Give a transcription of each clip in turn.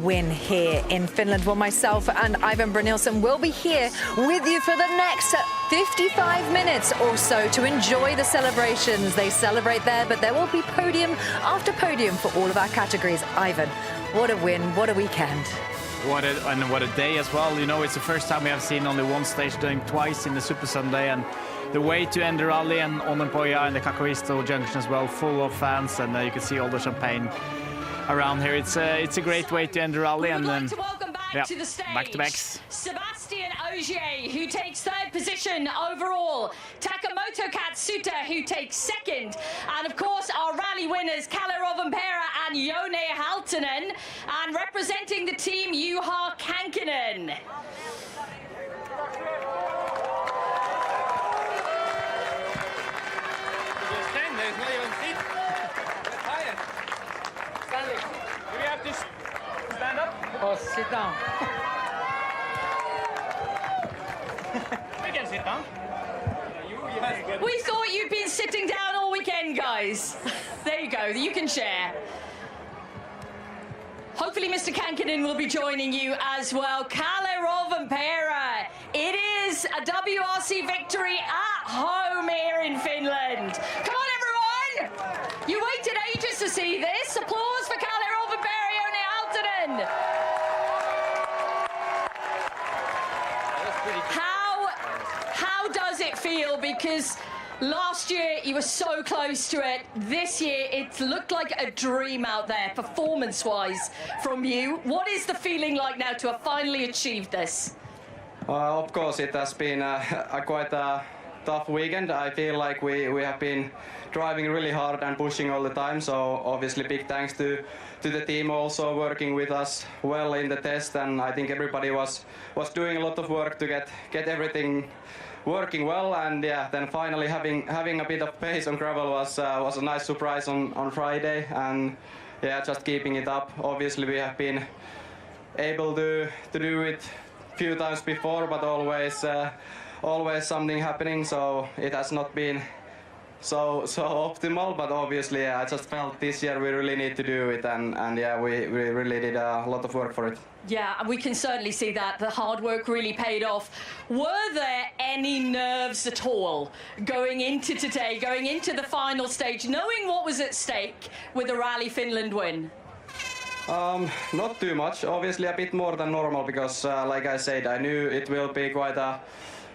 Win here in Finland. Well, myself and Ivan Brynilsson will be here with you for the next 55 minutes or so to enjoy the celebrations. They celebrate there, but there will be podium after podium for all of our categories. Ivan, what a win, what a weekend. What a day as well. You know, it's the first time we have seen only one stage doing twice in the Super Sunday, and the way to end the rally and on Ogier and the Kakaristo junction as well, full of fans, and you can see all the champagne around here. It's a great way to end the rally. We would like to welcome back to the stage back-to-backs. Sebastian Ogier, who takes third position overall, Takamoto Katsuta, who takes second, and of course our rally winners Kalle Rovanperä and Jone Halttunen, and representing the team Juha Kankinen. Do we have to stand up? Or sit down. We can sit down. We thought you'd been sitting down all weekend, guys. There you go, you can share. Hopefully Mr. Kankinen will be joining you as well. Kalle Rovanperä, it is a WRC victory at home here in Finland. Come on, everyone! You waited ages to see this. Applause for Kalle Rovanperä, Jone Halttunen. How does it feel? Because last year you were so close to it. This year it looked like a dream out there, performance-wise, from you. What is the feeling like now to have finally achieved this? Of course, it has been quite a tough weekend. I feel like we have been driving really hard and pushing all the time. So obviously big thanks to the team also working with us well in the test, and I think everybody was doing a lot of work to get everything working well, and yeah, then finally having a bit of pace on gravel was a nice surprise on Friday, and yeah, just keeping it up. Obviously we have been able to do it a few times before, but always something happening, so it has not been so optimal, but obviously I just felt this year we really need to do it, and yeah, we really did a lot of work for it. Yeah, we can certainly see that. The hard work really paid off. Were there any nerves at all going into today, going into the final stage, knowing what was at stake with the Rally Finland win? Not too much. Obviously a bit more than normal, because like I said, I knew it will be quite a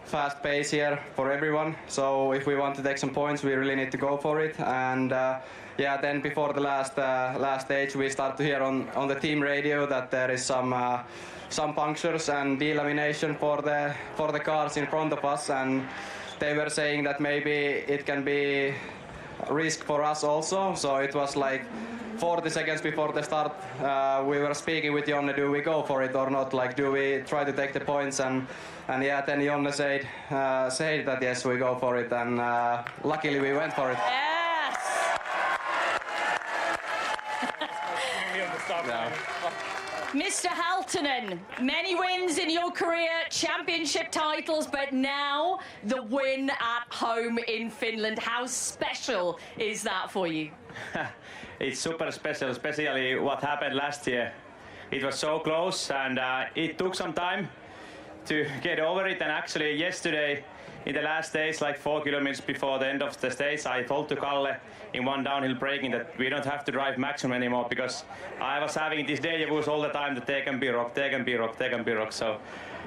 fast pace here for everyone. So if we want to take some points, we really need to go for it. And yeah, then before the last stage, we start to hear on the team radio that there is some punctures and delamination for the cars in front of us, and they were saying that maybe it can be a risk for us also. So it was like 40 seconds before the start, we were speaking with Jonne, do we go for it or not? Like, do we try to take the points? And yeah, then Jonne said that yes, we go for it, and luckily we went for it. Yes! Mr. Halttunen, many wins in your career, championship titles, but now the win at home in Finland. How special is that for you? It's super special, especially what happened last year. It was so close, and it took some time to get over it. And actually yesterday, in the last days, like 4 kilometers before the end of the stage, I told to Kalle in one downhill braking that we don't have to drive maximum anymore, because I was having these deja vus all the time that they can be rock, they can be rock, they can be rock. So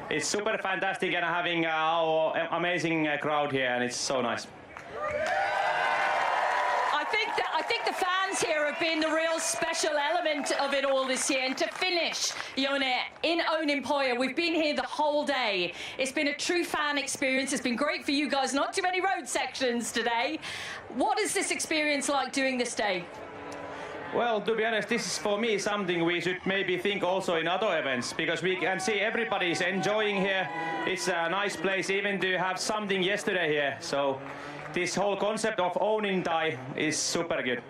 it's super fantastic, and having our amazing crowd here, and it's so nice. I think the fans here have been the real special element of it all this year. And to finish, Jone, in Ogier, we've been here the whole day. It's been a true fan experience. It's been great for you guys. Not too many road sections today. What is this experience like doing this day? Well, to be honest, this is for me something we should maybe think also in other events, because we can see everybody is enjoying here. It's a nice place even to have something yesterday here. So this whole concept of owning day is super good.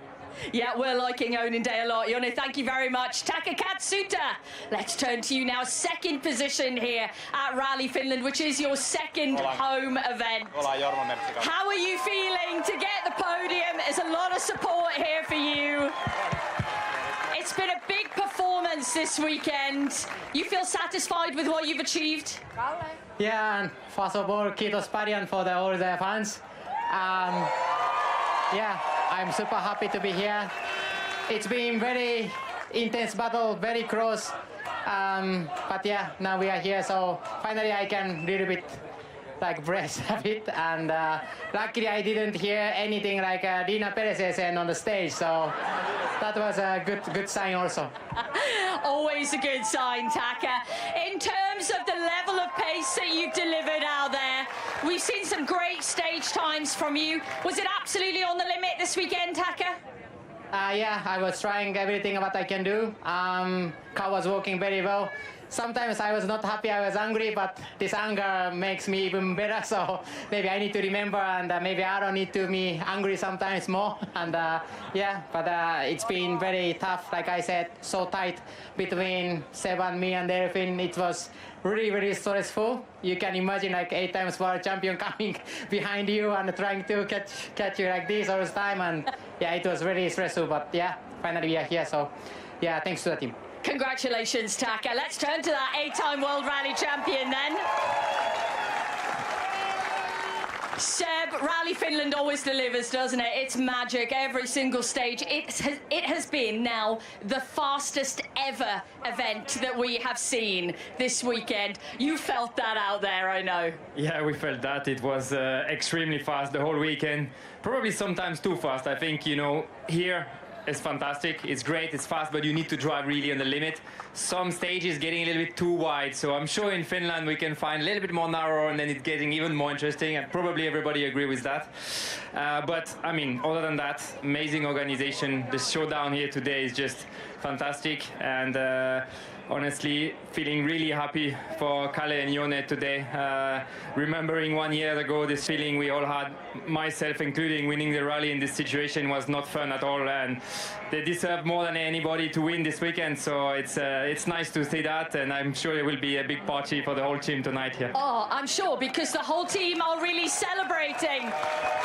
Yeah, we're liking Owning Day a lot. Jone, thank you very much. Taka Katsuta, let's turn to you now. Second position here at Rally Finland, which is your second home event. How are you feeling to get the podium? There's a lot of support here for you. It's been a big performance. performance this weekend. You feel satisfied with what you've achieved? Yeah, and first of all, kiitos Podium for all the fans. Yeah, I'm super happy to be here. It's been very intense battle, very close. But yeah, now we are here, so finally I can little bit like breathe a bit, and luckily I didn't hear anything like Dina Perez's on the stage, so that was a good sign also. Always a good sign, Taka. In terms of the level of pace that you've delivered out there, we've seen some great stage times from you. Was it absolutely on the limit this weekend, Taka? Yeah, I was trying everything what I can do. Car was working very well. Sometimes I was not happy, I was angry, but this anger makes me even better, so maybe I need to remember, and maybe I don't need to be angry sometimes more. And yeah, but it's been very tough, like I said, so tight between Seb and me and Delphine. It was really stressful. You can imagine like 8 times world champion coming behind you and trying to catch you like this all the time, and yeah, it was really stressful, but yeah, finally we are here, so yeah, thanks to the team. Congratulations, Taka. Let's turn to that 8-time World Rally Champion then. Seb, Rally Finland always delivers, doesn't it? It's magic every single stage. It has been now the fastest ever event that we have seen this weekend. You felt that out there, I know. Yeah, we felt that. It was extremely fast the whole weekend. Probably sometimes too fast. I think, you know, here it's fantastic, it's great, it's fast, but you need to drive really on the limit. Some stages getting a little bit too wide, so I'm sure in Finland we can find a little bit more narrow, and then it's getting even more interesting, and probably everybody agree with that. But I mean, other than that, amazing organization. The showdown here today is just fantastic, and honestly, feeling really happy for Kalle and Jone today. Remembering 1 year ago, this feeling we all had, myself including, winning the rally in this situation was not fun at all, and they deserve more than anybody to win this weekend, so it's nice to see that, and I'm sure there will be a big party for the whole team tonight here. Oh, I'm sure, because the whole team are really celebrating.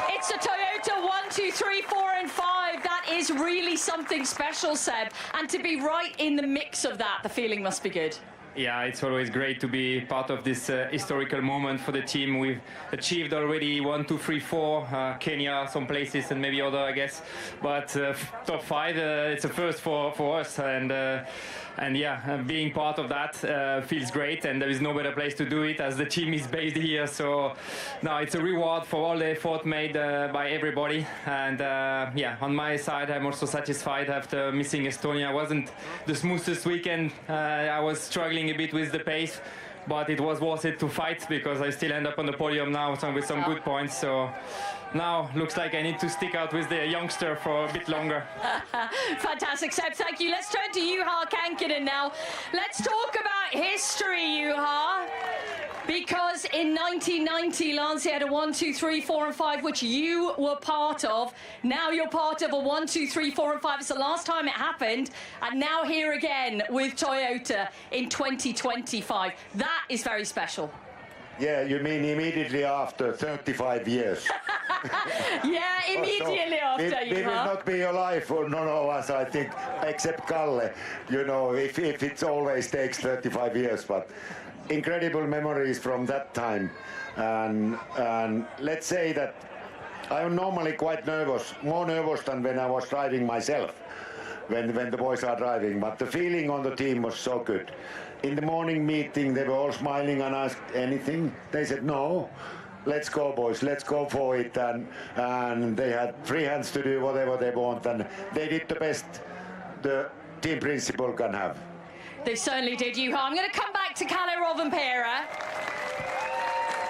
It's a Toyota 1, 2, 3, 4 and 5. That is really something special, Seb, and to be right in the mix of that, the feeling must be good. Yeah, it's always great to be part of this historical moment for the team. We've achieved already 1, 2, 3, 4, Kenya, some places, and maybe other, I guess. But top 5, it's a first for us, and yeah, being part of that feels great, and there is no better place to do it as the team is based here. So now it's a reward for all the effort made by everybody, and yeah, on my side I'm also satisfied after missing Estonia. It wasn't the smoothest weekend. I was struggling a bit with the pace, but it was worth it to fight, because I still end up on the podium now with some good points. So now looks like I need to stick out with the youngster for a bit longer. Fantastic, Seb, thank you. Let's turn to Juha Kankinen now. Let's talk about history, Juha. Because in 1990, Lance had a 1, 2, 3, 4 and 5, which you were part of. Now you're part of a 1, 2, 3, 4 and 5. It's the last time it happened. And now here again with Toyota in 2025. That is very special. Yeah, you mean immediately after 35 years? Yeah, immediately after, we will not be alive for none of us, I think, except Kalle. You know, if it always takes 35 years, but incredible memories from that time. And let's say that I'm normally quite nervous, more nervous than when I was driving myself, when the boys are driving, but the feeling on the team was so good. In the morning meeting, they were all smiling and asked anything. They said, no, let's go, boys, let's go for it. And they had free hands to do whatever they want, and they did the best the team principal can have. They certainly did, Juha. I'm going to come back to Kalle Rovanperä.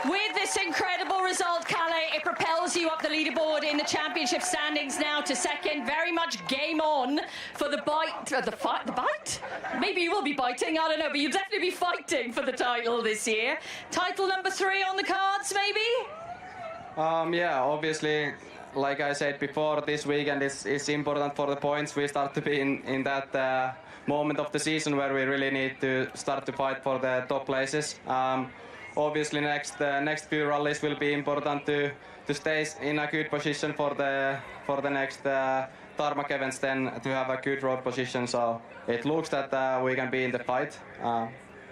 With this incredible result, Kalle, it propels you up the leaderboard in the championship standings now to second. Very much game on for the bite. The bite? Maybe you will be biting, I don't know, but you'll definitely be fighting for the title this year. Title number 3 on the cards, maybe? Yeah, obviously, like I said before, this weekend is important for the points. We start to be in that moment of the season where we really need to start to fight for the top places. Obviously, next few rallies will be important to stay in a good position for the next tarmac events then to have a good road position. So it looks that we can be in the fight.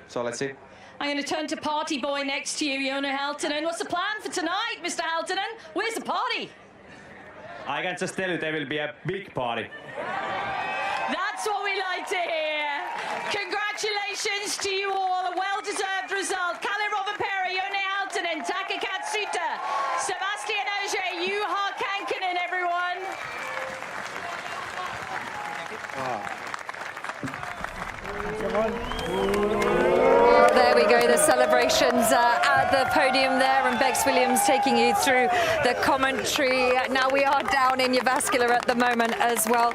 So let's see. I'm going to turn to party boy next to you, Joona Halttunen. What's the plan for tonight, Mr. Halttunen? Where's the party? I can just tell you there will be a big party. That's what we like to hear. Congratulations to you all. A well-deserved result. Kalle Rovanperä, Joona Halttunen, Taka Katsuta, Sebastian Ogier, Juha Kankinen, everyone. There we go, the celebrations at the podium there, and Bex Williams taking you through the commentary. Now we are down in Jyväskylä at the moment as well,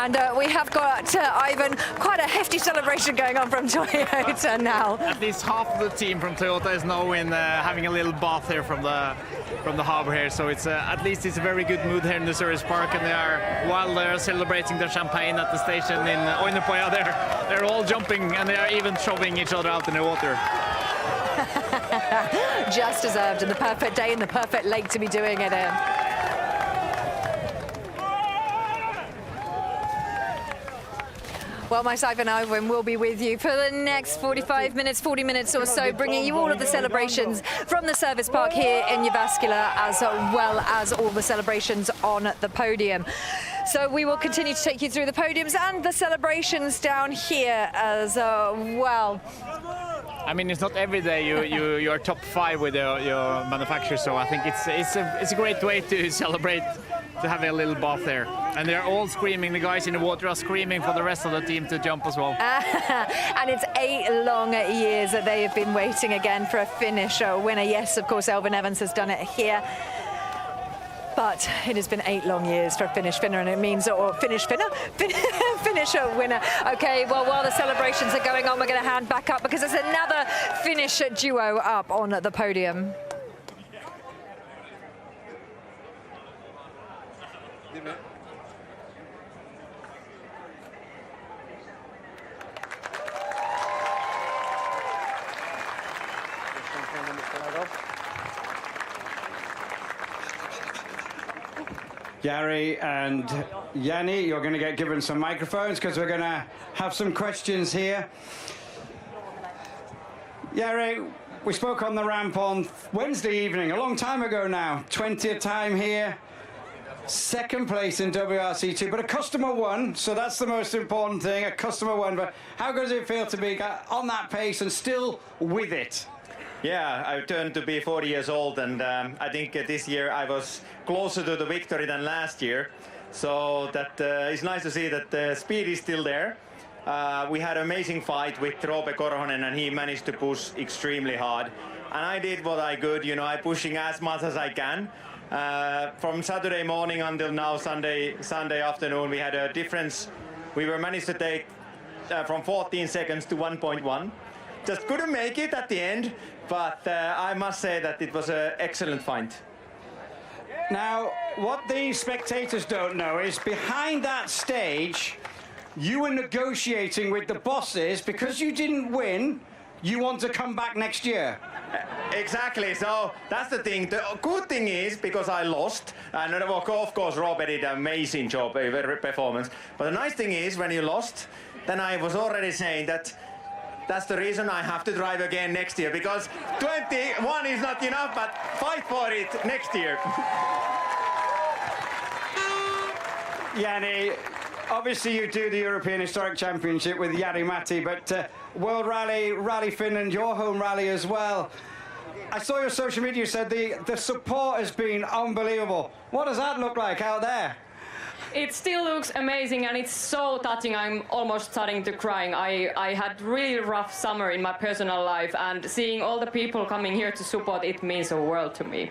and we have got Ivan, quite a hefty celebration going on from Toyota now. At least half of the team from Toyota is now in having a little bath here from the harbor here, so it's at least it's a very good mood here in the service park, and while they're celebrating the champagne at the station in Oinepoja, they're all jumping and they are even shoving each other out in the water. Just deserved, and the perfect day and the perfect lake to be doing it in. Well, myself and Ivan will be with you for the next 45 minutes, 40 minutes or so, bringing you all of the celebrations from the service park here in Jyväskylä, as well as all the celebrations on the podium. So we will continue to take you through the podiums and the celebrations down here as well. I mean, it's not every day you're top 5 with your manufacturer, so I think it's a great way to celebrate, to have a little bath there. And they're all screaming, the guys in the water are screaming for the rest of the team to jump as well. And it's 8 long years that they have been waiting again for a Finnish winner. Yes, of course, Elvin Evans has done it here. But it has been 8 long years for a Finnish winner, and it means, or Finnish winner? Finnish winner. Okay, well, while the celebrations are going on, we're going to hand back up because there's another Finnish duo up on the podium. Jari and Yanni, you're going to get given some microphones because we're going to have some questions here. Jari, we spoke on the ramp on Wednesday evening, a long time ago now, 20th time here, 2nd place in WRC2, but a customer won, so that's the most important thing, a customer won. But how does it feel to be on that pace and still with it? Yeah, I turned to be 40 years old, and I think this year I was closer to the victory than last year. So that it's nice to see that the speed is still there. We had an amazing fight with Roope Korhonen, and he managed to push extremely hard. And I did what I could, you know, I pushing as much as I can. From Saturday morning until now, Sunday afternoon, we had a difference. We were managed to take from 14 seconds to 1.1. Just couldn't make it at the end, but I must say that it was an excellent fight. Now, what the spectators don't know is behind that stage, you were negotiating with the bosses because you didn't win. You want to come back next year. Exactly, so that's the thing. The good thing is, because I lost, and of course Roope did an amazing job, a very performance. But the nice thing is, when you lost, then I was already saying that that's the reason I have to drive again next year, because 21 is not enough, but fight for it next year. Yanni, obviously you do the European Historic Championship with Jari-Matti, but World Rally, Rally Finland, your home rally as well. I saw your social media, you said the support has been unbelievable. What does that look like out there? It still looks amazing, and it's so touching. I'm almost starting to crying. I had really rough summer in my personal life, and seeing all the people coming here to support, it means the world to me.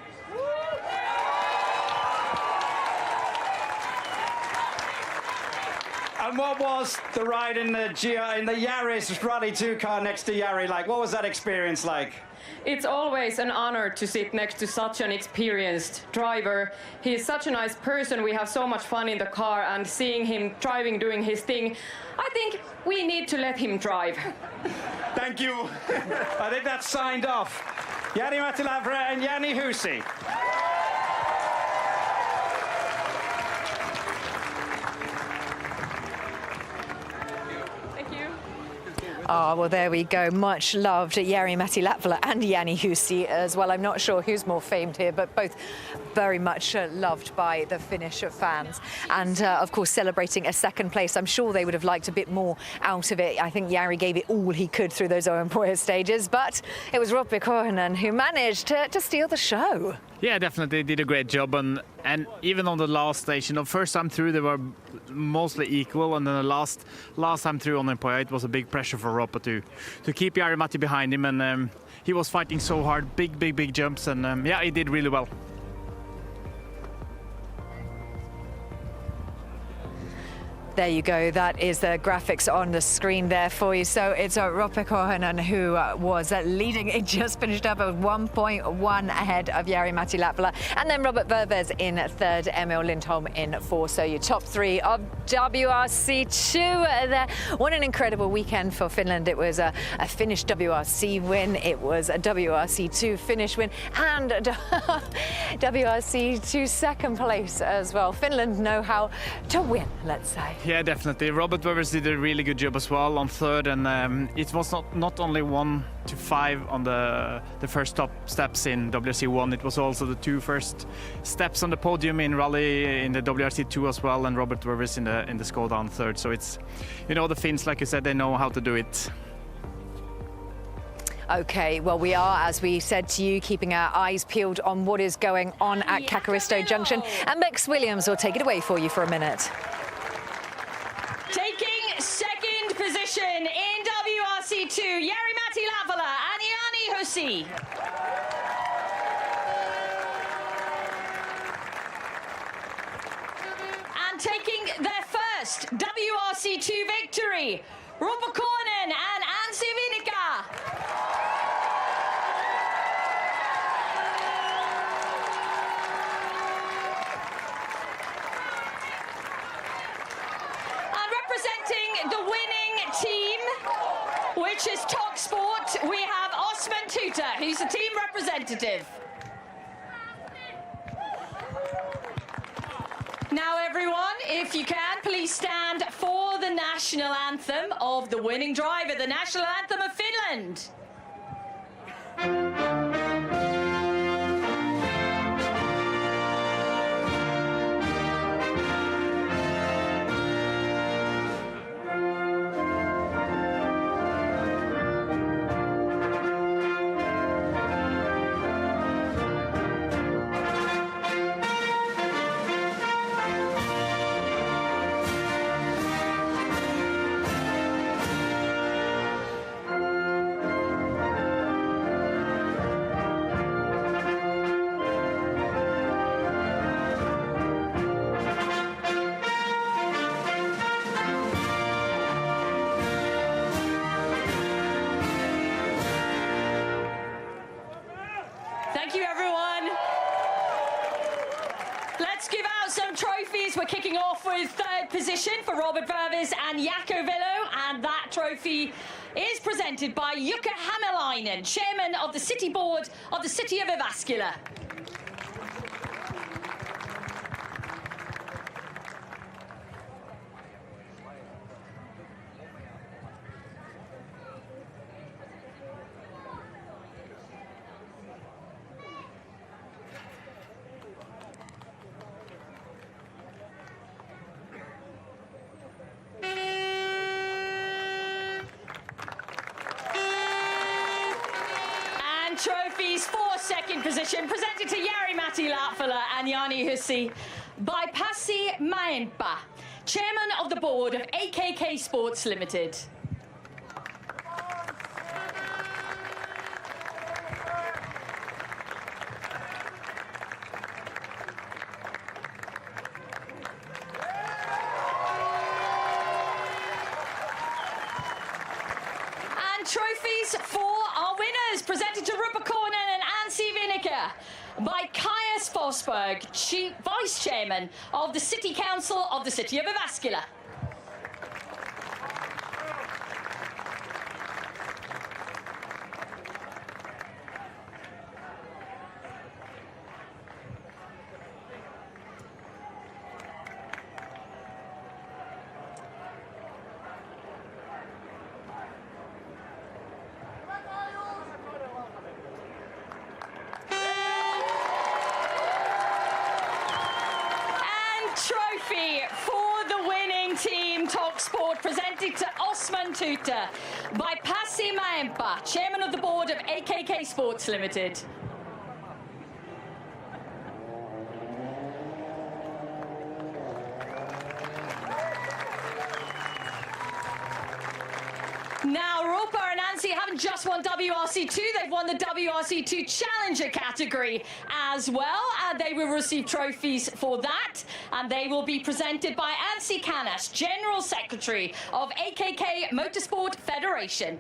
And what was the ride in the Yaris Rally 2 car next to Jari like? What was that experience like? It's always an honor to sit next to such an experienced driver. He's such a nice person. We have so much fun in the car, and seeing him driving, doing his thing, I think we need to let him drive. Thank you. I think that's signed off. Jari-Matti Latvala and Janne Husi. Oh, well, there we go. Much loved Jari-Matti Latvala and Jani Husi as well. I'm not sure who's more famed here, but both very much loved by the Finnish fans. And, of course, celebrating a second place. I'm sure they would have liked a bit more out of it. I think Jari gave it all he could through those Owen stages, but it was Rob Korhonen who managed to steal the show. Yeah, definitely did a great job, and even on the last stage, you know, first time through they were mostly equal, and then the last time through on Empoja it was a big pressure for Roppa to keep Jari-Matti behind him, and he was fighting so hard, big jumps, and yeah, he did really well. There you go. That is the graphics on the screen there for you. So it's Roppe Korhonen who was leading. It just finished up at 1.1 ahead of Jari-Matti Latvala. And then Robert Virves in third, Emil Lindholm in fourth. So your top three of WRC2 there. What an incredible weekend for Finland. It was a Finnish WRC win. It was a WRC2 Finnish win and WRC2 second place as well. Finland know how to win, let's say. Yeah, definitely. Robert Virves did a really good job as well on third, and it was not only 1 to 5 on the first top steps in WRC1, it was also the 2 first steps on the podium in rally in the WRC2 as well, and Robert Virves in the Showdown third. So it's, you know, the Finns, like you said, they know how to do it. Okay, well, we are, as we said to you, keeping our eyes peeled on what is going on at Kakaristo Junction, and Bex Williams will take it away for you for a minute. Taking second position in WRC2, Jari-Matti Latvala and Jani Husi. And taking their first WRC2 victory, Rob Korhonen and Anssi Vinika. Representing the winning team, which is Talk Sport, we have Osman Tuta, who's the team representative. Now, everyone, if you can, please stand for the national anthem of the winning driver, the national anthem of Finland. Thank you, everyone. Let's give out some trophies. We're kicking off with third position for Robert Virves and Jaakko Velo, and that trophy is presented by Jukka Hämäläinen, chairman of the City Board of the City of Jyväskylä. Trophies for second position presented to Jari-Matti Latvala and Jani Husi by Pasi Mäenpää, chairman of the board of AKK Sports Limited. Trophies for our winners, presented to Rob Korhonen and Anssi Vinika by Caius Forsberg, Vice Chairman of the City Council of the City of Jyväskylä. trophy for the winning team Talksport, presented to Osman Tuta by Pasi Mäenpää, Chairman of the Board of AKK Sports Limited. Now, Rupa and Nancy haven't just won WRC2, they've won the WRC2 Challenger category as well. They will receive trophies for that, and they will be presented by Anssi Canas, General Secretary of AKK Motorsport Federation.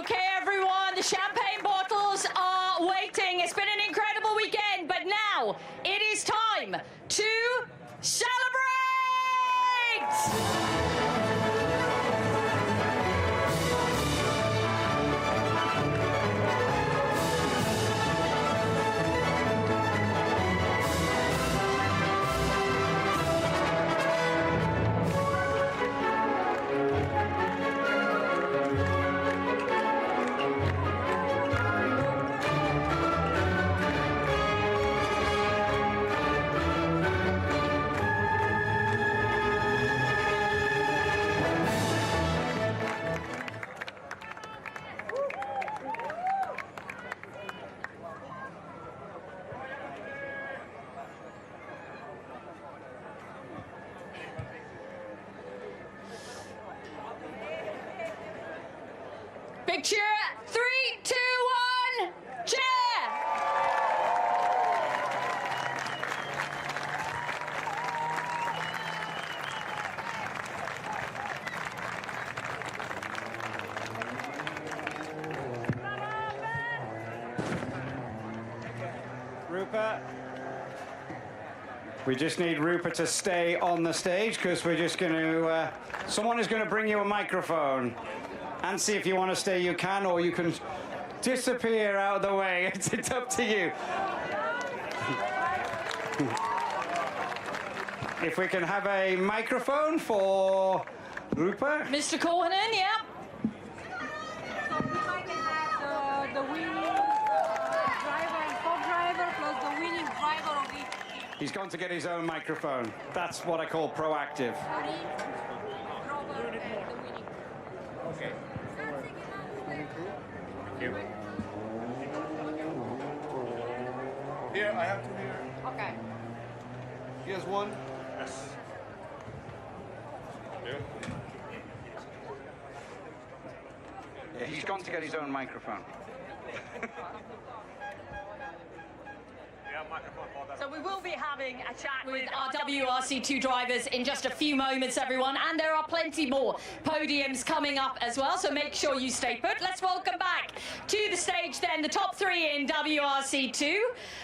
Okay, everyone, the champagne bottles are waiting. It's been an incredible weekend, but now it is time to celebrate! Big cheer. 3, 2, 1, cheer! Rupert. We just need Rupert to stay on the stage because we're just going to... someone is going to bring you a microphone. And see if you want to stay, you can, or you can disappear out of the way. It's up to you. If we can have a microphone for Rupert. Mr. Korhonen, yeah. So if I can have the winning driver and co-driver plus the winning driver of each. He's going to get his own microphone. That's what I call proactive. Okay. Here, I have two here. Okay. Here's one. Yes. Yeah, he's gone to get his own microphone. So we will be having a chat with our WRC2 drivers in just a few moments, everyone, and there are plenty more podiums coming up as well, so make sure you stay put. Let's welcome back to the stage then the top 3 in WRC2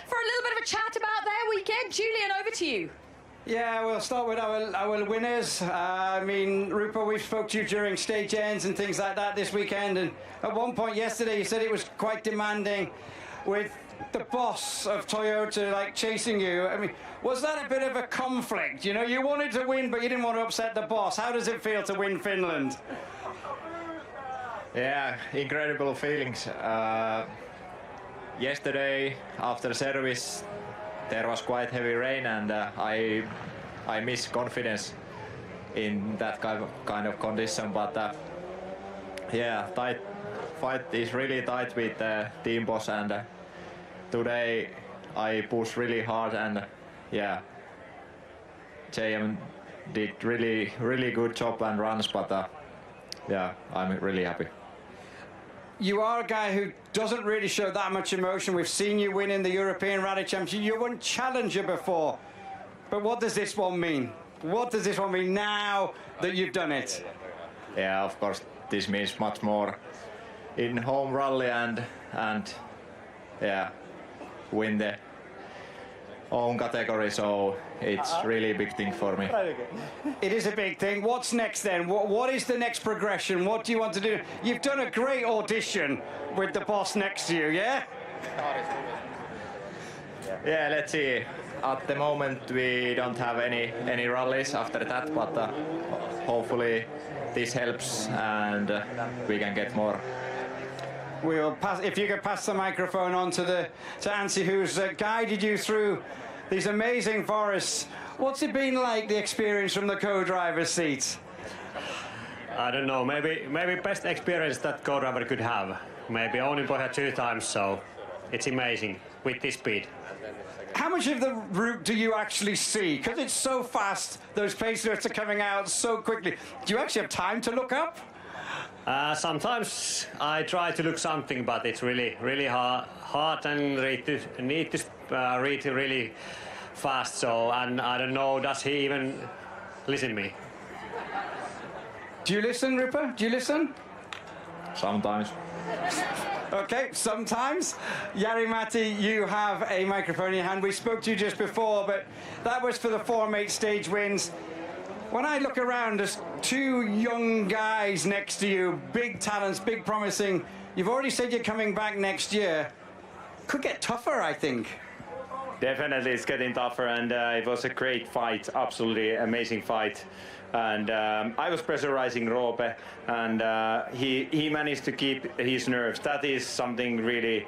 for a little bit of a chat about their weekend. Julian, over to you. Yeah, we'll start with our winners. I mean, Rupert, we spoke to you during stage ends and things like that this weekend, and at one point yesterday you said it was quite demanding with the boss of Toyota like chasing you. I mean, was that a bit of a conflict? You know, you wanted to win, but you didn't want to upset the boss. How does it feel to win Finland? Yeah, incredible feelings. Yesterday, after service, there was quite heavy rain, and I missed confidence in that kind of condition. But yeah, tight fight is really tight with the team boss, and today I pushed really hard, and yeah, JM did really good job and runs, but yeah, I'm really happy. You are a guy who doesn't really show that much emotion. We've seen you win in the European Rally Championship. You won Challenger before. But what does this one mean? What does this one mean now that you've done it? Yeah, of course, this means much more in home rally and yeah, win the own category, so it's really a big thing for me. It is a big thing. What's next then? What is the next progression? What do you want to do? You've done a great audition with the boss next to you, yeah? Yeah, let's see. At the moment we don't have any rallies after that, but hopefully this helps and we can get more. We'll pass. If you could pass the microphone on to Anssi, who's guided you through these amazing forests. What's it been like, the experience from the co-driver's seat? I don't know. Maybe best experience that co-driver could have. Maybe only Pohja 2 times, so it's amazing with this speed. How much of the route do you actually see? Because it's so fast, those pace notes are coming out so quickly. Do you actually have time to look up? Sometimes I try to look something, but it's really hard and need to read really fast. So, and I don't know, does he even listen to me? Do you listen, Ripper? Do you listen? Sometimes. Okay, sometimes. Jari-Matti, you have a microphone in your hand. We spoke to you just before, but that was for the Form 8 stage wins. When I look around, there's 2 young guys next to you, big talents, big promising. You've already said you're coming back next year. Could get tougher, I think. Definitely, it's getting tougher, and it was a great fight, absolutely amazing fight. And I was pressurizing Roope, and he managed to keep his nerves. That is something really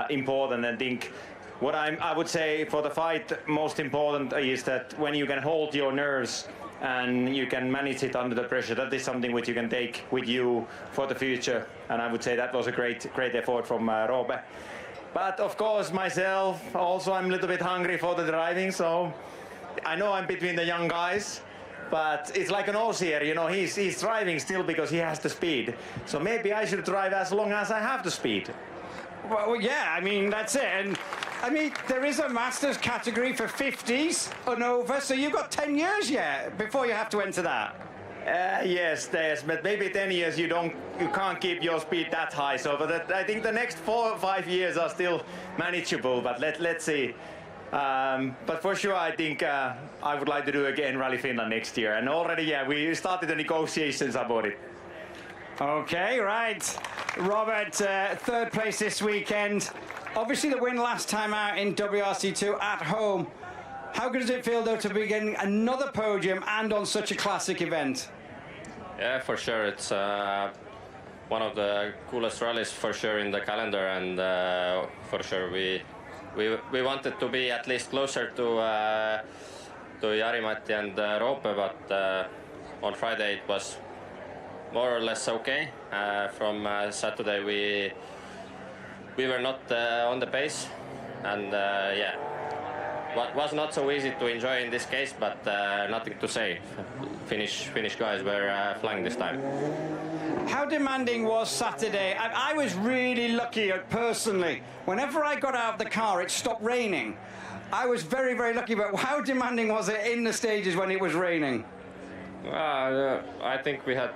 important. I think what I would say for the fight most important is that when you can hold your nerves and you can manage it under the pressure, that is something which you can take with you for the future. And I would say that was a great effort from Roope. But of course, myself, also I'm a little bit hungry for the driving, so I know I'm between the young guys, but it's like an Ogier, you know, he's driving still because he has the speed. So maybe I should drive as long as I have the speed. Well, yeah, I mean, that's it. And I mean, there is a Masters category for 50s and over, so you've got 10 years yet before you have to enter that. Yes, but maybe 10 years you can't keep your speed that high. So, but I think the next 4 or 5 years are still manageable. But let's see. But for sure, I think I would like to do again Rally Finland next year. And already, yeah, we started the negotiations about it. Okay, right. Robert, 3rd place this weekend. Obviously, the win last time out in WRC2 at home. How good does it feel, though, to be getting another podium and on such a classic event? Yeah, for sure. It's one of the coolest rallies for sure in the calendar, and for sure we wanted to be at least closer to Jari-Matti and Roope, but on Friday it was more or less okay. From Saturday we were not on the pace, and yeah. Was not so easy to enjoy in this case, but nothing to say. Finnish guys were flying this time. How demanding was Saturday? I was really lucky personally. Whenever I got out of the car, it stopped raining. I was very, very lucky, but how demanding was it in the stages when it was raining? I think we had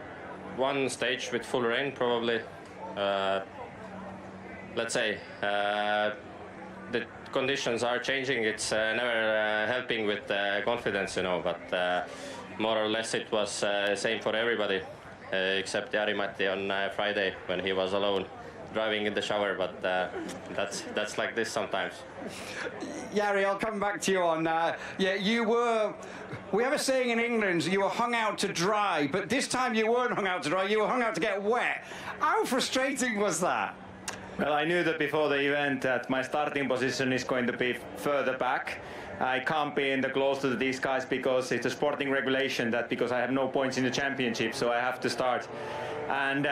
one stage with full rain, probably. Let's say the conditions are changing. It's never helping with confidence, you know, but more or less it was same for everybody except Jari-Matti on Friday when he was alone driving in the shower, but that's like this sometimes. Jari, I'll come back to you on yeah, we have a saying in England, you were hung out to dry, but this time you weren't hung out to dry, you were hung out to get wet. How frustrating was that? Well, I knew that before the event that my starting position is going to be further back. I can't be in the close to these guys because it's a sporting regulation that because I have no points in the championship, so I have to start. And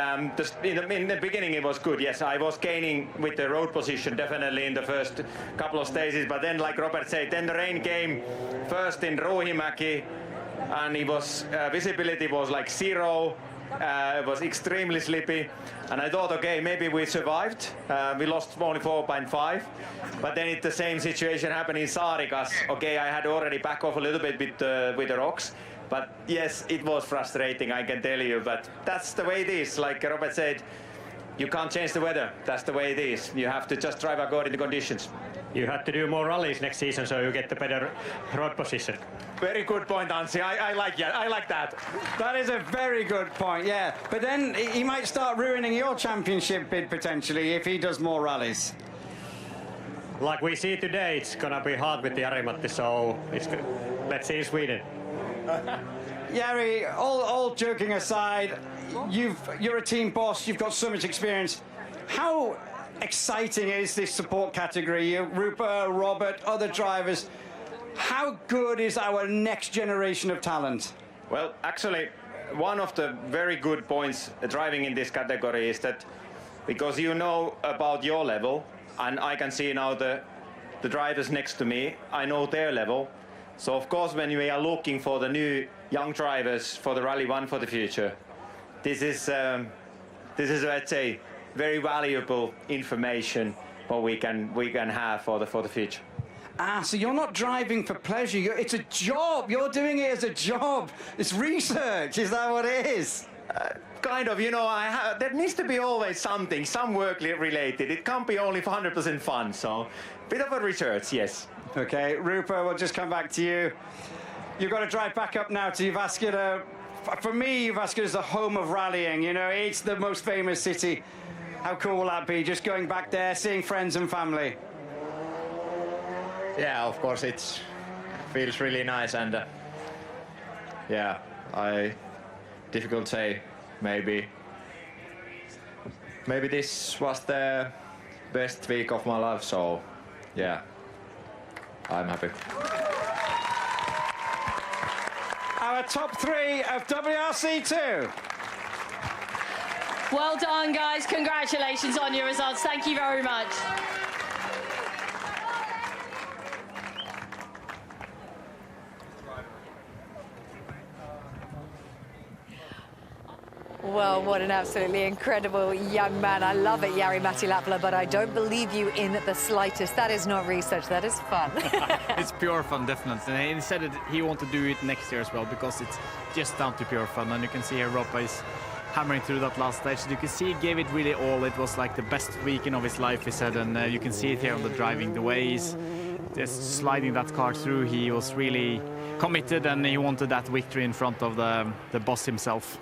in the beginning it was good. Yes, I was gaining with the road position definitely in the first couple of stages, but then like Robert said, then the rain came first in Ruuhimäki, and it was visibility was like 0. It was extremely slippy, and I thought, okay, maybe we survived. We lost only 4.5, but then the same situation happened in Saarikas. Okay, I had already back off a little bit with the rocks, but yes, it was frustrating, I can tell you, but that's the way it is. Like Robert said, you can't change the weather. That's the way it is. You have to just drive according to conditions. You have to do more rallies next season so you get the better road position. Very good point, Anssi. I like that. That is a very good point, yeah. But then he might start ruining your championship bid potentially if he does more rallies. Like we see today, it's gonna be hard with the Jari-Matti, so let's see in Sweden. Jari, all joking aside, you're a team boss, you've got so much experience. How exciting is this support category? Rupert, Robert, other drivers. How good is our next generation of talent? Well, actually, one of the very good points driving in this category is that because you know about your level, and I can see now the drivers next to me, I know their level. So of course, when we are looking for the new young drivers for the Rally 1 for the future, this is let's say very valuable information what we can have for the future. So you're not driving for pleasure. It's a job. You're doing it as a job. It's research. Is that what it is? Kind of. You know, there needs to be always something, some work related. It can't be only 100% fun. So, bit of a research, yes. Okay, Rupert, we'll just come back to you. You've got to drive back up now to Jyväskylä. For me, Jyväskylä is the home of rallying. You know, it's the most famous city. How cool will that be? Just going back there, seeing friends and family. Yeah, of course it feels really nice, and yeah, difficult to say. Maybe this was the best week of my life, so yeah, I'm happy. Our top 3 of WRC2. Well done, guys. Congratulations on your results. Thank you very much. Well, what an absolutely incredible young man. I love it, Jari-Matti Latvala, but I don't believe you in the slightest. That is not research, that is fun. It's pure fun, definitely. And he said that he wants to do it next year as well, because it's just down to pure fun. And you can see here Robba is hammering through that last stage. You can see he gave it really all. It was like the best weekend of his life, he said. And you can see it here on the driving, the way he's just sliding that car through. He was really committed, and he wanted that victory in front of the boss himself.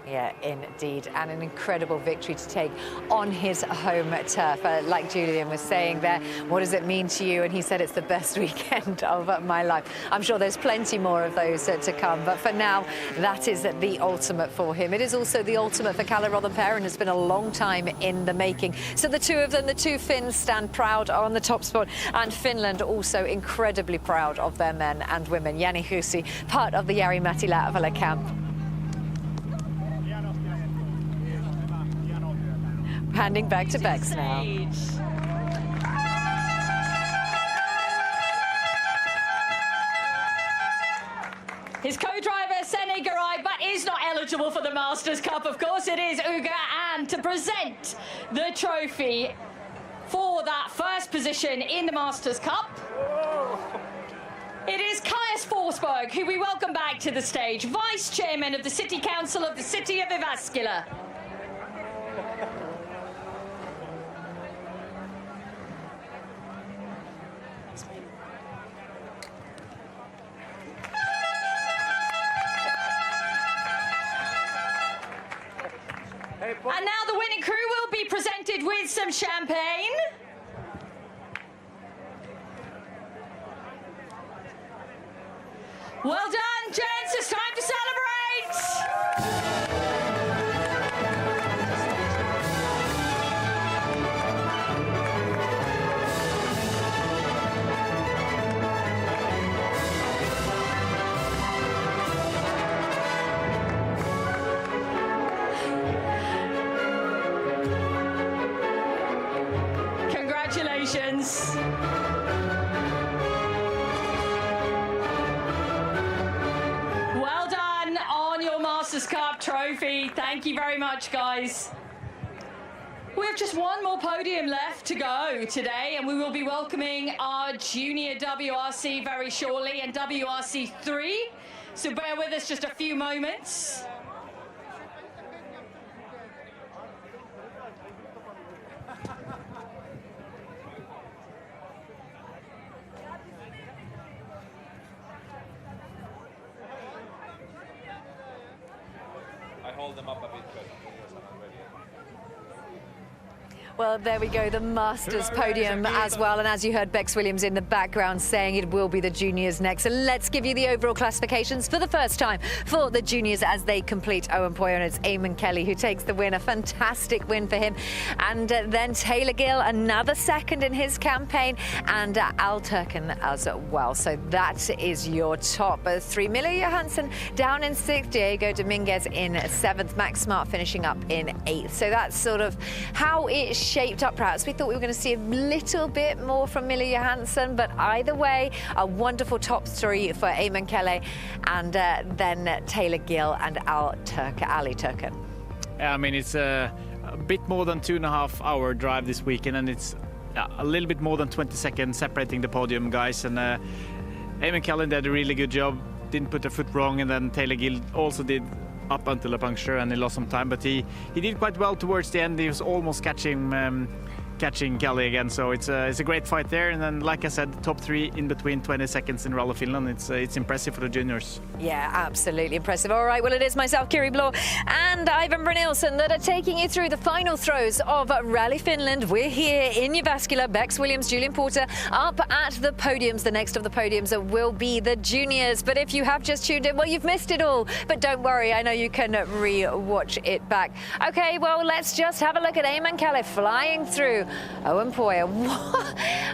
Yeah, indeed, and an incredible victory to take on his home turf. Like Julian was saying there, what does it mean to you? And he said it's the best weekend of my life. I'm sure there's plenty more of those to come, but for now, that is the ultimate for him. It is also the ultimate for Kalle Rothenperä. It's been a long time in the making. So the two of them, the two Finns, stand proud on the top spot, and Finland also incredibly proud of their men and women. Jani Husi, part of the Jari-Matti Latvala camp. Handing back to Bex now. His co-driver, Sene Garay, but is not eligible for the Masters Cup. Of course, it is Ogier, and to present the trophy for that first position in the Masters Cup, it is Caius Forsberg, who we welcome back to the stage, Vice Chairman of the City Council of the City of Jyväskylä. And now the winning crew will be presented with some champagne. Well done, gents. It's time to celebrate. Congratulations. Well done on your Masters Cup trophy. Thank you very much, guys. We have just one more podium left to go today, and we will be welcoming our junior WRC very shortly, and WRC 3. So bear with us just a few moments. hold them up a bit, but the are not ready. Well, there we go, the Masters podium as well. And as you heard Bex Williams in the background saying, it will be the juniors next. So let's give you the overall classifications for the first time for the juniors as they complete Owen Poyo. And it's Eamon Kelly who takes the win, a fantastic win for him. And then Taylor Gill, another second in his campaign, and Al Turkin as well. So that is your top three. Miller Johansson down in 6th, Diego Dominguez in 7th, Max Smart finishing up in 8th. So that's sort of how it shaped up. Perhaps we thought we were going to see a little bit more from Miller Johansson, but either way, a wonderful top three for Eamon Kelly, and then Taylor Gill and Ali Turkin. Yeah, I mean, it's a bit more than 2.5 hour drive this weekend, and it's a little bit more than 20 seconds separating the podium guys. And Eamon Kelly did a really good job, didn't put a foot wrong, and then Taylor Gill also did up until a puncture, and he lost some time, but he did quite well towards the end. He was almost catching Kelly again, so it's a great fight there. And then, like I said, top three in between 20 seconds in Rally Finland. It's impressive for the juniors. Yeah, absolutely impressive. All right, well, it is myself, Kiri Blå, and Ivan Brynildsen that are taking you through the final throws of Rally Finland. We're here in Jyväskylä. Bex Williams, Julian Porter up at the podiums. The next of the podiums will be the juniors. But if you have just tuned in, well, you've missed it all. But don't worry, I know you can re-watch it back. Okay, well, let's just have a look at Eamon Kelly flying through Owen Poyo.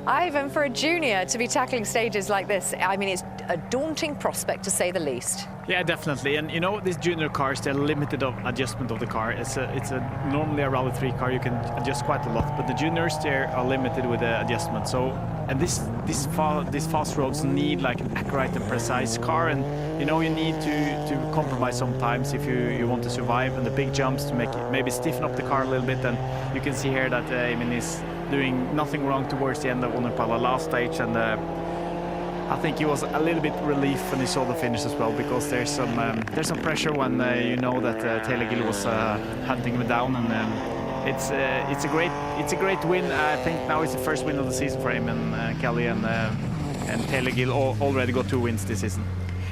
Ivan, for a junior to be tackling stages like this, I mean, it's a daunting prospect to say the least. Yeah, definitely. And you know, these junior cars, they're limited of adjustment of the car. It's normally a Rally 3 car, you can adjust quite a lot, but the juniors, they are limited with the adjustment. So, and these fast roads need like an accurate and precise car, and you know, you need to compromise sometimes if you want to survive, and the big jumps to make it, maybe stiffen up the car a little bit. And you can see here that Eamon is doing nothing wrong towards the end of Latvala last stage, and I think he was a little bit relieved when he saw the finish as well, because there's some pressure when you know that Taylor Gill was hunting him down, and it's a great win. I think now it's the first win of the season for Eamon Kelly, and Taylor Gill already got 2 wins this season.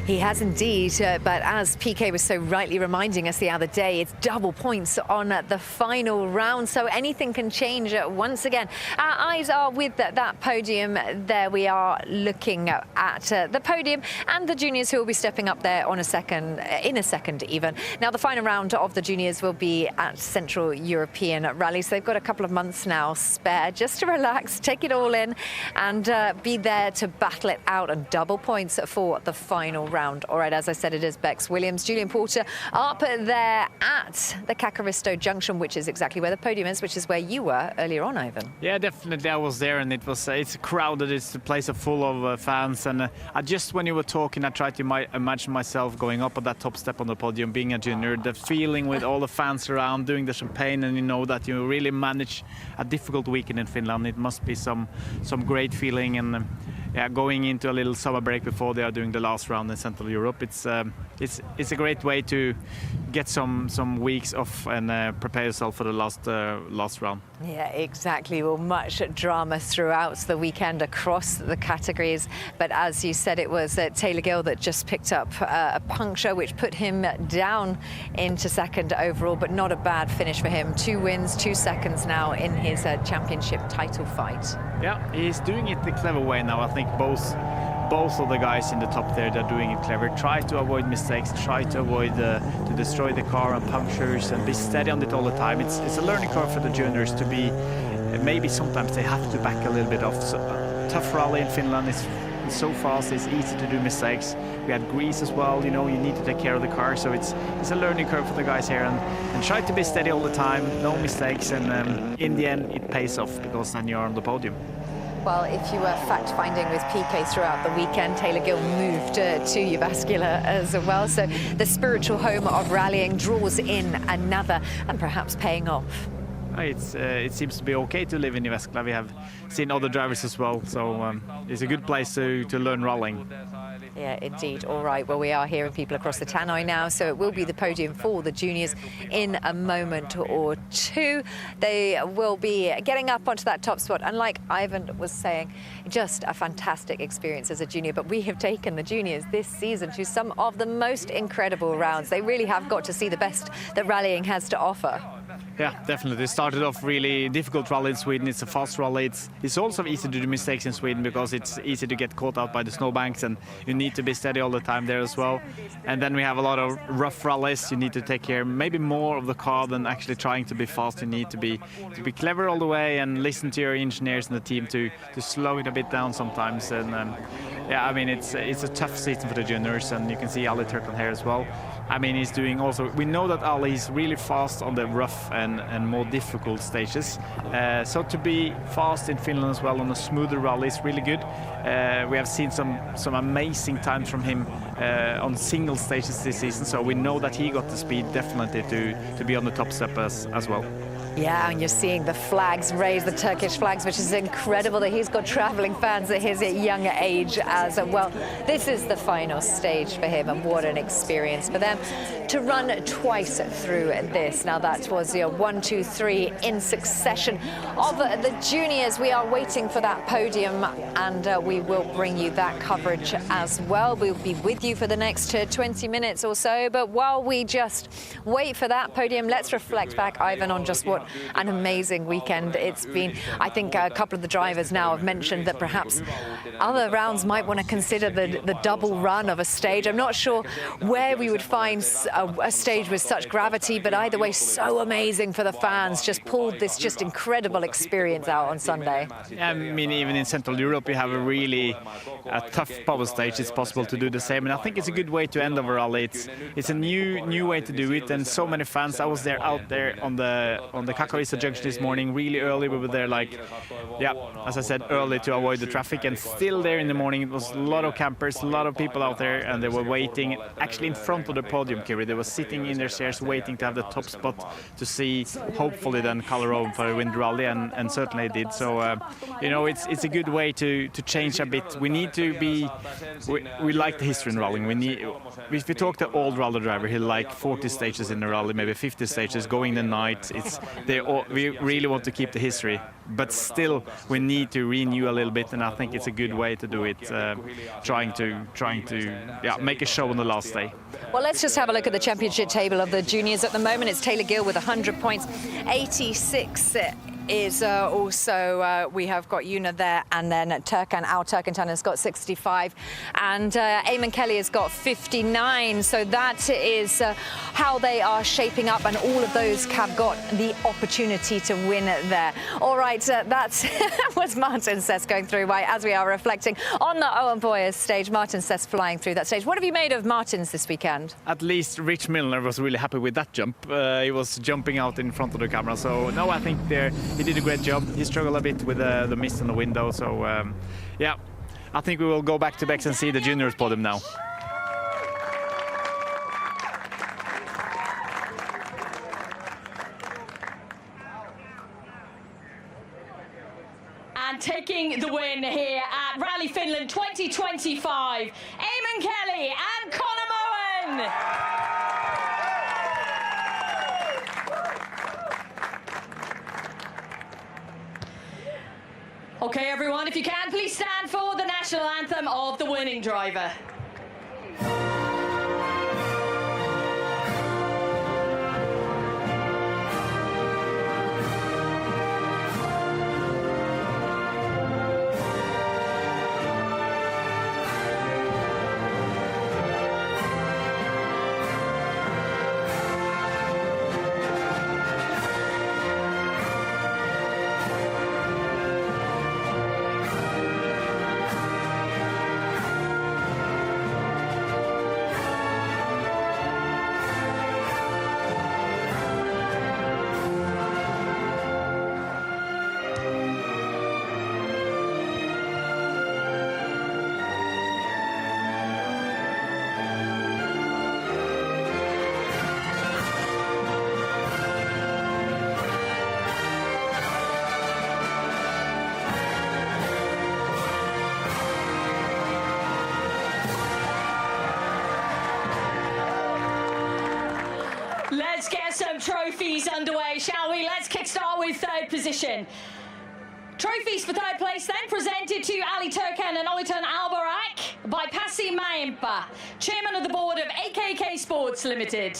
He has indeed, but as PK was so rightly reminding us the other day, it's double points on the final round, so anything can change once again. Our eyes are with that podium. There we are looking at the podium and the juniors who will be stepping up there in a second even. Now, the final round of the juniors will be at Central European Rally, so they've got a couple of months now spare just to relax, take it all in, and be there to battle it out, and double points for the final round. All right, as I said, it is Bex Williams, Julian Porter up there at the Kakaristo Junction, which is exactly where the podium is, which is where you were earlier on, Ivan. Yeah, definitely, I was there, and it's crowded. It's a place full of fans, and I just, when you were talking, I tried to imagine myself going up on that top step on the podium, being a junior, the feeling with all the fans around, doing the champagne, and you know that you really manage a difficult weekend in Finland. It must be some great feeling, and yeah, going into a little summer break before they are doing the last round in Central Europe. It's a great way to get some weeks off and prepare yourself for the last round. Yeah, exactly. Well, much drama throughout the weekend across the categories, but as you said, it was Taylor Gill that just picked up a puncture which put him down into second overall, but not a bad finish for him. 2 wins, 2 seconds now in his championship title fight. Yeah, he's doing it the clever way now. I think both of the guys in the top there, they're doing it clever. Try to avoid mistakes, try to avoid to destroy the car and punctures, and be steady on it all the time. It's a learning curve for the juniors to be, maybe sometimes they have to back a little bit off. So, tough rally in Finland, it's so fast, it's easy to do mistakes. We had grease as well, you know, you need to take care of the car, so it's a learning curve for the guys here, and try to be steady all the time, no mistakes, and in the end it pays off, because then you're on the podium. Well, if you were fact-finding with PK throughout the weekend, Taylor Gill moved to Jyväskylä as well. So the spiritual home of rallying draws in another, and perhaps paying off. It seems to be okay to live in Jyväskylä. We have seen other drivers as well, so it's a good place to learn rallying. Yeah, indeed. All right. Well, we are hearing people across the tannoy now, so it will be the podium for the juniors in a moment or two. They will be getting up onto that top spot. And like Ivan was saying, just a fantastic experience as a junior. But we have taken the juniors this season to some of the most incredible rounds. They really have got to see the best that rallying has to offer. Yeah, definitely. It started off really difficult rally in Sweden. It's a fast rally. It's also easy to do mistakes in Sweden because it's easy to get caught out by the snowbanks, and you need to be steady all the time there as well. And then we have a lot of rough rallies. You need to take care maybe more of the car than actually trying to be fast. You need to be clever all the way and listen to your engineers and the team to slow it a bit down sometimes. And yeah, I mean, it's a tough season for the juniors, and you can see Ali Turkon here as well. I mean, he's doing also, we know that Ali is really fast on the rough and more difficult stages. So to be fast in Finland as well on a smoother rally is really good. We have seen some amazing times from him on single stages this season. So we know that he got the speed definitely to be on the top step as well. Yeah, and you're seeing the flags raised, the Turkish flags, which is incredible that he's got travelling fans at his younger age as well. This is the final stage for him, and what an experience for them to run twice through this. Now that was 1, 2, 3 in succession of the juniors. We are waiting for that podium, and we will bring you that coverage as well. We'll be with you for the next 20 minutes or so. But while we just wait for that podium, let's reflect back, Ivan, on just what an amazing weekend it's been. I think a couple of the drivers now have mentioned that perhaps other rounds might want to consider the double run of a stage. I'm not sure where we would find a stage with such gravity, but either way, so amazing for the fans. Just pulled this just incredible experience out on Sunday. I mean, even in Central Europe, you have a really tough power stage. It's possible to do the same, and I think it's a good way to end over rally. It's a new way to do it, and so many fans. I was out there on the Katowice junction this morning, really early. We were there, like, yeah, as I said, early to avoid the traffic, and still there in the morning. It was a lot of campers, a lot of people out there, and they were waiting actually in front of the podium, Kiri. They were sitting in their chairs waiting to have the top spot to see, hopefully, then Colorado for a wind rally, and certainly did. So, you know, it's a good way to change a bit. We need to be, we like the history in rallying. If you talk to old rally driver, he'll like 40 stages in the rally, maybe 50 stages, going the night. We really want to keep the history, but still we need to renew a little bit, and I think it's a good way to do it, trying to make a show on the last day. Well, let's just have a look at the championship table of the juniors at the moment. It's Taylor Gill with 100 points, 86 is also, we have got Yuna there, and then Turkon has got 65, and Eamon Kelly has got 59. So that is how they are shaping up, and all of those have got the opportunity to win there. All right, that was Martin Sess going through as we are reflecting on the Owen Boyer stage. Martin Sess flying through that stage. What have you made of Martins this weekend? At least Rich Milner was really happy with that jump. He was jumping out in front of the camera, so no, I think he did a great job. He struggled a bit with the mist on the window, so yeah, I think we will go back to Bex and see the juniors podium now. And taking the win here at Rally Finland 2025, Eamon Kelly and Conor Moen. Okay, everyone, if you can, please stand for the national anthem of the winning driver. some trophies underway, shall we? Let's kickstart with third position. Trophies for third place then presented to Ali Turkan and Oytun Albarak by Pasi Maimpa, Chairman of the Board of AKK Sports Limited.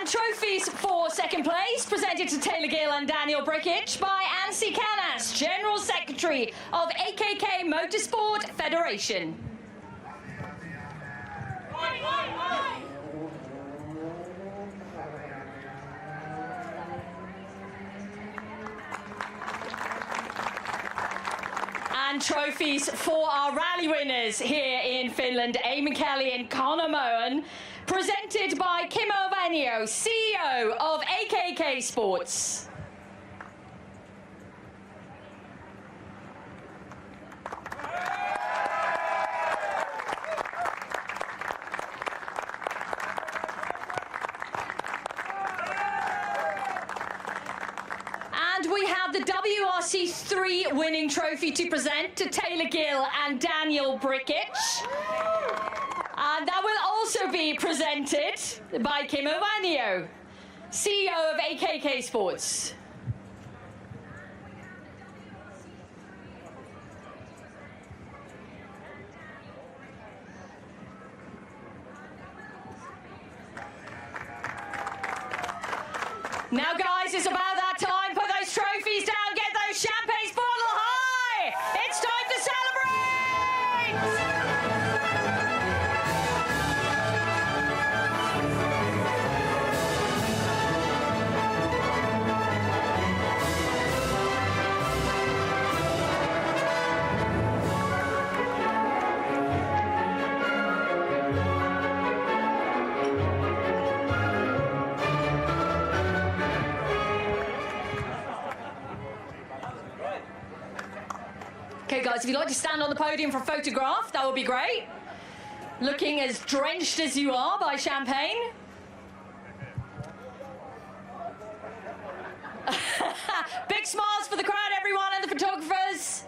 Trophies for second place presented to Taylor Gill and Daniel Brickich by Ansi Canas, General Secretary of AKK Motorsport Federation. And trophies for our rally winners here in Finland, Eamon Kelly and Connor Moen, presented by Kimmo Vanio, CEO of AKK Sports. And we have the WRC 3 winning trophy to present to Taylor Gill and Daniel Brickich. And that will also be presented by Kimmo Vanio, CEO of AKK Sports. Now, guys, it's about that time. Put those trophies down, get those champagnes bottle high. It's time to celebrate! Okay, guys, if you'd like to stand on the podium for a photograph, that would be great. Looking as drenched as you are by champagne. Big smiles for the crowd, everyone, and the photographers.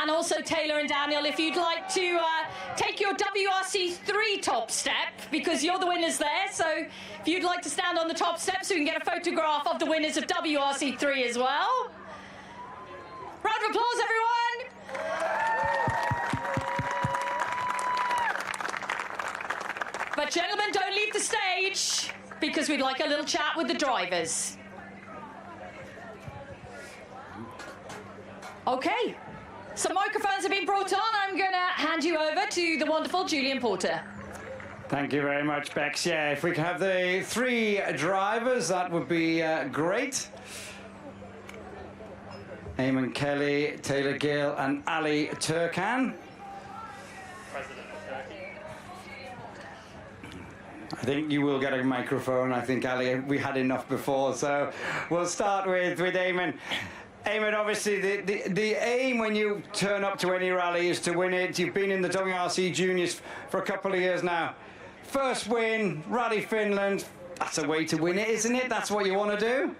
And also Taylor and Daniel, if you'd like to take your WRC 3 top step, because you're the winners there, so if you'd like to stand on the top step so we can get a photograph of the winners of WRC 3 as well. Round of applause, everyone! But gentlemen, don't leave the stage, because we'd like a little chat with the drivers. Okay. Some microphones have been brought on. I'm going to hand you over to the wonderful Julian Porter. Thank you very much, Bex. Yeah, if we could have the three drivers, that would be great. Eamon Kelly, Taylor Gill and Ali Turkan. I think you will get a microphone. I think, Ali, we had enough before, so we'll start with Eamon. Eamon, obviously, the aim when you turn up to any rally is to win it. You've been in the WRC Juniors for a couple of years now. First win, Rally Finland. That's a way to win it, isn't it? That's what you want to do?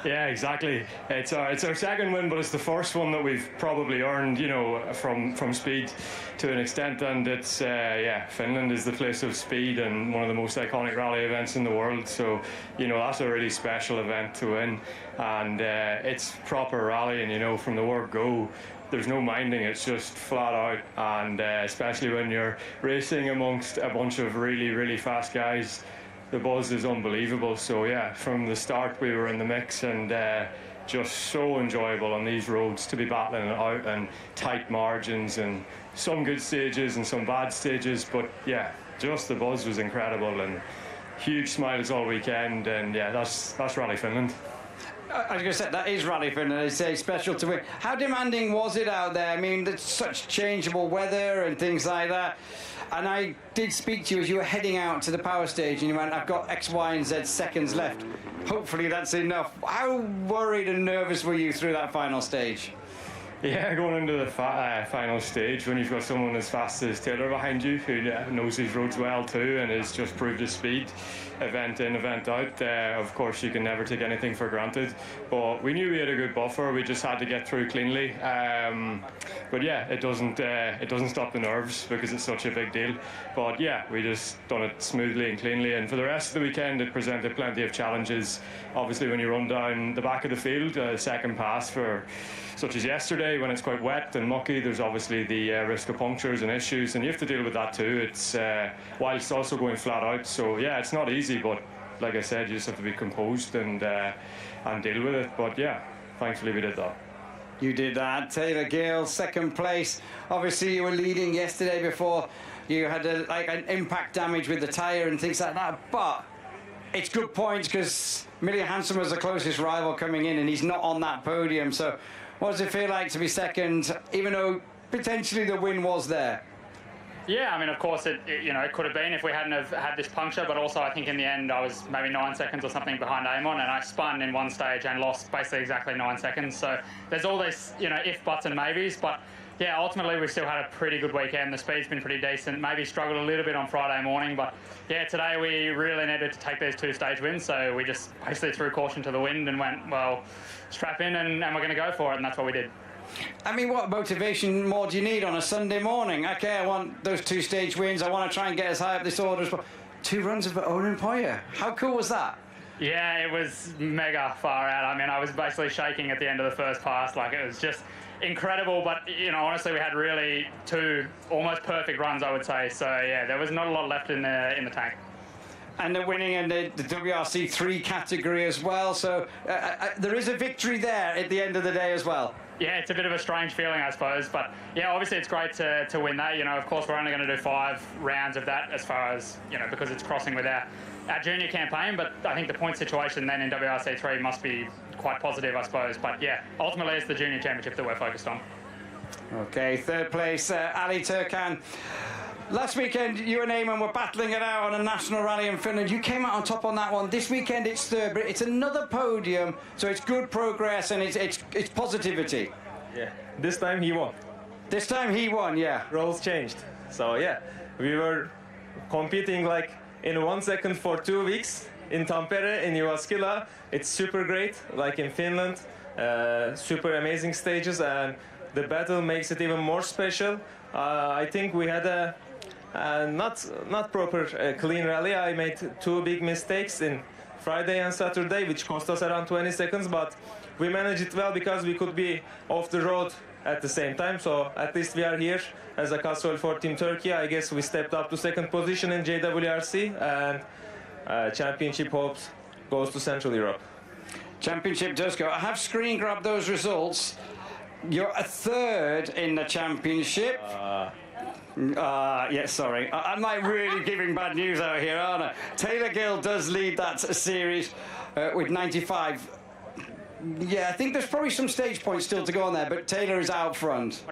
Yeah, exactly. It's our second win, but it's the first one that we've probably earned, you know, from speed to an extent. And it's, yeah, Finland is the place of speed and one of the most iconic rally events in the world. So, you know, that's a really special event to win. And it's proper rallying, you know, from the word go. There's no minding, it's just flat out. And especially when you're racing amongst a bunch of really, really fast guys, the buzz is unbelievable. So yeah, from the start we were in the mix, and just so enjoyable on these roads to be battling it out, and tight margins and some good stages and some bad stages, but yeah, just the buzz was incredible and huge smiles all weekend. And yeah, that's Rally Finland. I was going to say, that is Rally Finland, they say, special to win. How demanding was it out there? I mean, there's such changeable weather and things like that. And I did speak to you as you were heading out to the power stage, and you went, I've got X, Y, and Z seconds left. hopefully that's enough. How worried and nervous were you through that final stage? Yeah, going into the final stage when you've got someone as fast as Taylor behind you who knows his roads well too and has just proved his speed event in, event out. Of course, you can never take anything for granted, but we knew we had a good buffer. We just had to get through cleanly. But yeah, it doesn't stop the nerves because it's such a big deal. But yeah, we just done it smoothly and cleanly. And for the rest of the weekend, it presented plenty of challenges. Obviously, when you run down the back of the field, second pass for such as yesterday when it's quite wet and mucky, there's obviously the risk of punctures and issues, and you have to deal with that too. It's whilst also going flat out. So yeah, it's not easy, but like I said, you just have to be composed and deal with it. But yeah, thankfully we did that. You did that. Taylor Gill, second place. Obviously, you were leading yesterday before you had an impact damage with the tyre and things like that. But it's good points because Millie Hansen was the closest rival coming in, and he's not on that podium. So, what does it feel like to be second, even though potentially the win was there? Yeah, I mean, of course, it could have been if we hadn't have had this puncture, but also I think in the end I was maybe 9 seconds or something behind Amon, and I spun in one stage and lost basically exactly 9 seconds. So there's all these, if, buts and maybes, but yeah, ultimately we've still had a pretty good weekend. The speed's been pretty decent, maybe struggled a little bit on Friday morning, but yeah, today we really needed to take these 2-stage wins, so we just basically threw caution to the wind and went, well, strap in and we're going to go for it, and that's what we did. I mean, what motivation more do you need on a Sunday morning? Okay, I want those 2-stage wins. I want to try and get as high up this order as possible. 2 runs of Olympia. How cool was that? Yeah, it was mega far out. I mean, I was basically shaking at the end of the first pass. Like, it was just incredible. But, honestly, we had really 2 almost perfect runs, I would say. So, yeah, there was not a lot left in the tank. And they're winning in the WRC 3 category as well. So there is a victory there at the end of the day as well. Yeah, it's a bit of a strange feeling, I suppose. But, yeah, obviously it's great to win that. Of course, we're only going to do 5 rounds of that as far as, because it's crossing with our junior campaign. But I think the point situation then in WRC 3 must be quite positive, I suppose. But, yeah, ultimately it's the junior championship that we're focused on. Okay, third place, Ali Turkan. Last weekend, you and Eamon were battling it out on a national rally in Finland. You came out on top on that one. This weekend, it's third, but it's another podium, so it's good progress and it's positivity. Yeah, this time he won. This time he won, yeah. Roles changed. So yeah, we were competing like in 1 second for 2 weeks in Tampere, in Jyväskylä. It's super great, like in Finland. Super amazing stages, and the battle makes it even more special. I think we had a not proper clean rally. I made 2 big mistakes in Friday and Saturday, which cost us around 20 seconds, but we managed it well because we could be off the road at the same time. So at least we are here as a Castle for Team Turkey. I guess we stepped up to 2nd position in JWRC, and championship hopes goes to Central Europe. Championship does go. I have screen grabbed those results. You're a 3rd in the championship. Yeah, sorry. I'm like really giving bad news out here, aren't I? Taylor Gill does lead that series with 95. Yeah, I think there's probably some stage points still to go on there, but Taylor is out front.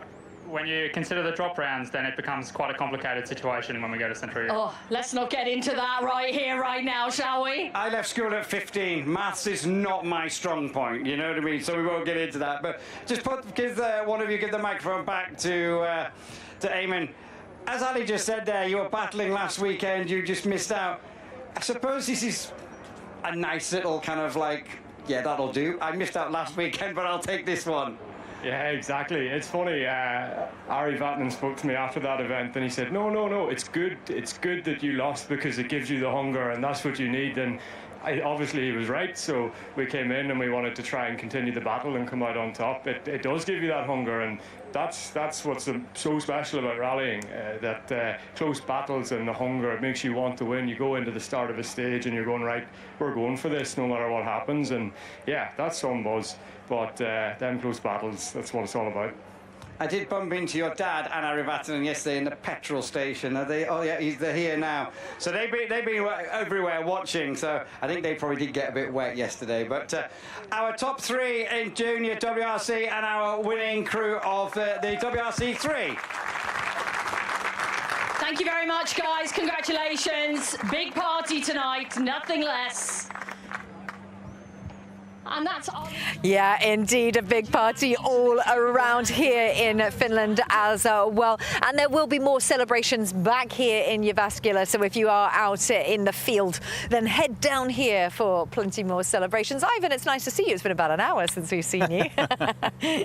When you consider the drop rounds, then it becomes quite a complicated situation when we go to Central Europe. Oh, let's not get into that right here, right now, shall we? I left school at 15. Maths is not my strong point, you know what I mean? So we won't get into that. But just give one of you give the microphone back to Eamon. As Ali just said there, you were battling last weekend. You just missed out. I suppose this is a nice little kind of like, yeah, that'll do. I missed out last weekend, but I'll take this one. Yeah, exactly. It's funny. Ari Vatanen spoke to me after that event, and he said, no, it's good. It's good that you lost because it gives you the hunger, and that's what you need. And obviously he was right. So we came in and we wanted to try and continue the battle and come out on top. It does give you that hunger, and that's what's so special about rallying. That close battles and the hunger, it makes you want to win. You go into the start of a stage and you're going, right, we're going for this no matter what happens. And yeah, that's some buzz. But them close battles, that's what it's all about. I did bump into your dad and Ari Vatanen yesterday in the petrol station. Are they? Oh yeah, they're here now. So they've been everywhere watching. So I think they probably did get a bit wet yesterday. But our top 3 in junior WRC and our winning crew of the WRC 3. Thank you very much, guys. Congratulations. Big party tonight, nothing less. And that's Yeah, indeed, a big party all around here in Finland as well. And there will be more celebrations back here in Jyväskylä. So if you are out in the field, then head down here for plenty more celebrations. Ivan, it's nice to see you. It's been about an hour since we've seen you.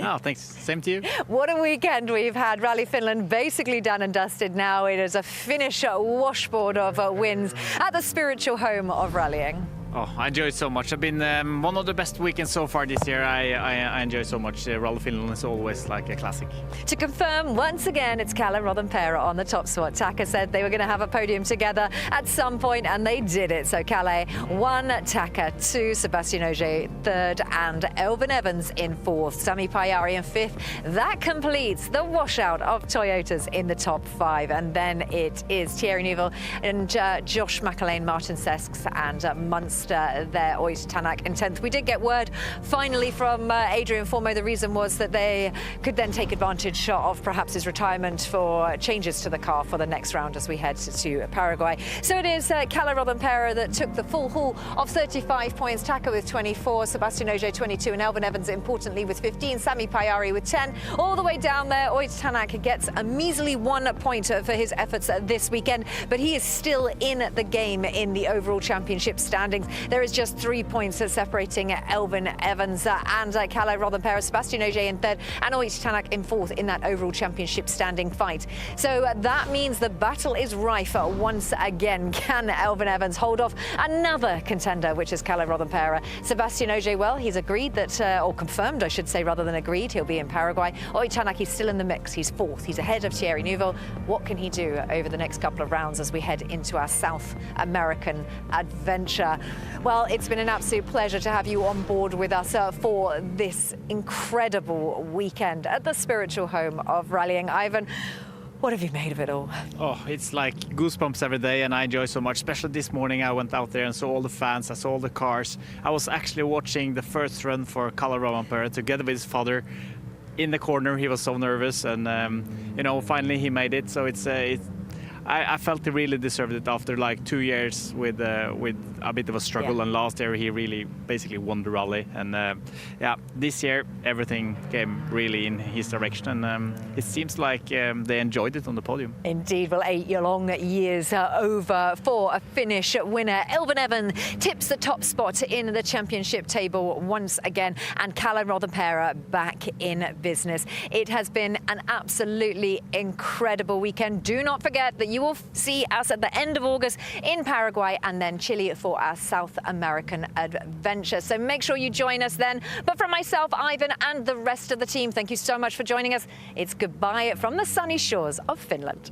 Oh, thanks. Same to you. What a weekend we've had. Rally Finland basically done and dusted now. It is a Finnish washboard of wins at the spiritual home of rallying. Oh, I enjoyed so much. I've been one of the best weekends so far this year. I enjoy so much. Rally Finland is always like a classic. To confirm, once again, it's Kalle Rothenperä on the top spot. Taka said they were going to have a podium together at some point, and they did it. So Kalle 1, Taka 2, Sebastian Ogier 3rd, and Elvin Evans in 4th. Sami Pajari in 5th. That completes the washout of Toyotas in the top 5. And then it is Thierry Neuville and Josh McElwain, Martin Sesks, and Munster there, Oit Tanak in 10th. We did get word finally from Adrian Formo. The reason was that they could then take advantage of perhaps his retirement for changes to the car for the next round as we head to Paraguay. So it is Kalle Rothenperä that took the full haul of 35 points, Taka with 24, Sebastian Ogier 22, and Elvin Evans importantly with 15, Sami Pajari with 10. All the way down there, Oit Tanak gets a measly 1 point for his efforts this weekend, but he is still in the game in the overall championship standings. There is just 3 points separating Elvin Evans and Kalle Rothenperä, Sebastian Ogier in 3rd, and Oit Tanak in 4th in that overall championship standing fight. So that means the battle is rife once again. Can Elvin Evans hold off another contender, which is Kalle Rothenperä? Sebastian Ogier, well, he's agreed that, or confirmed, I should say, rather than agreed, he'll be in Paraguay. Oit Tanak, he's still in the mix. He's 4th. He's ahead of Thierry Neuville. What can he do over the next couple of rounds as we head into our South American adventure? Well, it's been an absolute pleasure to have you on board with us for this incredible weekend at the spiritual home of rallying. Ivan, what have you made of it all? Oh, it's like goosebumps every day, and I enjoy so much. Especially this morning, I went out there and saw all the fans, I saw all the cars. I was actually watching the first run for Kalle Rothenperä together with his father. In the corner, he was so nervous, and you know, finally he made it. So I felt he really deserved it after like 2 years with a bit of a struggle, and last year he really basically won the rally. And yeah, this year everything came really in his direction, and it seems like they enjoyed it on the podium. Indeed, well, 8 long years over for a Finnish winner. Elvin Evans tips the top spot in the championship table once again, and Kalle Rothenperä back in business. It has been an absolutely incredible weekend. Do not forget that you will see us at the end of August in Paraguay and then Chile for our South American adventure. So make sure you join us then. But from myself, Ivan, and the rest of the team, thank you so much for joining us. It's goodbye from the sunny shores of Finland.